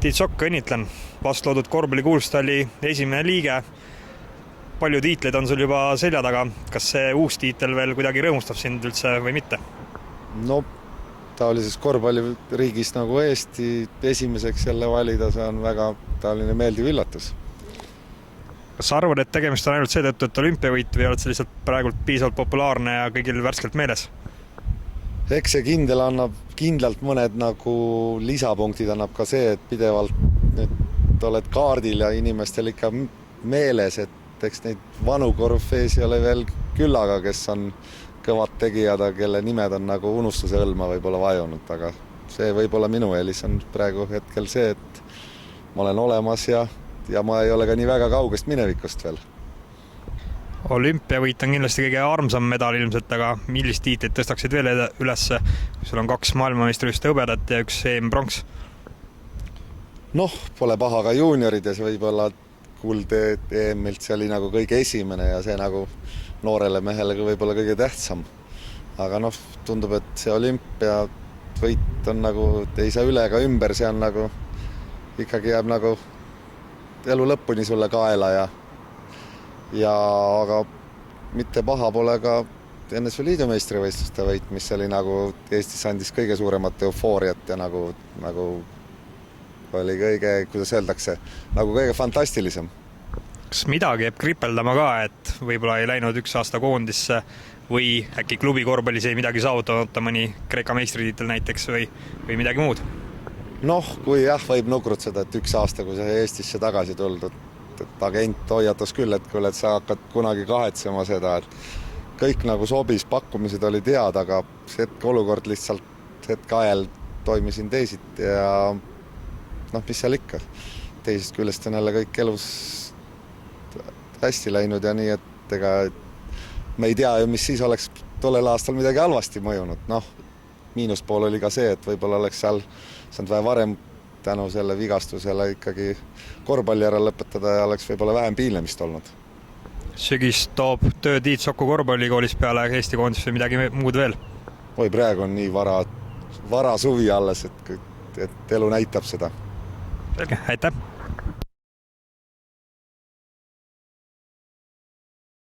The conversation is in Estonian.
Tiit Sokk, õnnitlen. Vastloodud korvpallikuulstalli esimene liige. Palju tiitleid on sul juba selja taga. Kas see uus tiitel veel kuidagi rõõmustab sind üldse või mitte? No, taolises korvpalliriigis nagu Eesti esimeseks jälle valida, see on väga taoline meeldiv üllatus. Kas sa arvad, et tegemist on ainult seetõttu, et olümpiavõit või oled sa lihtsalt praegult piisavalt populaarne ja kõigil värskelt meeles? Eks see kindlalt mõned nagu lisapunktid annab ka see, et pidevalt nüüd oled kaardil ja inimestel ikka meeles, et eks neid vanu korvfeesi ole veel küllaga, kes on kõvad tegijad, kelle nimed on nagu unustuse hõlma võib-olla vajunud, aga see võib-olla minu eelis on praegu hetkel see, et ma olen olemas ja ma ei ole ka nii väga kaugest minevikust veel. Olümpiavõit on kindlasti kõige armsam medal ilmselt, aga millist tiitlit tõstaksid veel ülesse? Sul on 2 maailmameistrivõistluste hõbedat ja 1 EM-pronks. Noh, pole paha ka juuniorides, võib-olla kuld EM-ilt see oli nagu kõige esimene ja see nagu noorele mehele võib-olla kõige tähtsam. Aga noh, tundub, et see olümpiavõit on nagu, ei saa üle ega ümber, see on nagu, ikkagi jääb nagu elu lõpuni sulle kaela ja aga mitte paha pole ka NSV Liidu meistrivõistluste võit, mis oli nagu Eestis andis kõige suuremat eufooriat ja nagu oli kõige, kuidas öeldakse, nagu kõige fantastilisem. Kas midagi jääb kripeldama ka, et võib-olla ei läinud 1 aasta koondisse või äkki klubi korvpallis ei midagi saavutamata, mõni Kreeka meistritiitel näiteks või midagi muud? Noh, kui jah, võib nukrutseda, et 1 aasta, kui see Eestisse tagasi tuldud, et agent hoiatas küll, et kuule, et sa hakkad kunagi kahetsema seda, et kõik nagu sobis, pakkumised olid head, aga see olukord lihtsalt hetke ajal toimisin teisiti ja noh, mis seal ikka. Teisest küljest on jälle kõik elus hästi läinud ja nii, et ega me ei tea ju, mis siis oleks tollel aastal midagi halvasti mõjunud. Noh, miinuspool oli ka see, et võib-olla oleks seal saanud vähe varem tänu selle vigastusele ikkagi korvpalli ära lõpetada ja oleks võib-olla vähem piinlemist olnud. Sügis toob töö Tiit Soku korvpallikoolis peale Eesti koondis või midagi muud veel? Oi, praegu on nii vara suvi alles, et elu näitab seda. Selge, aitäh!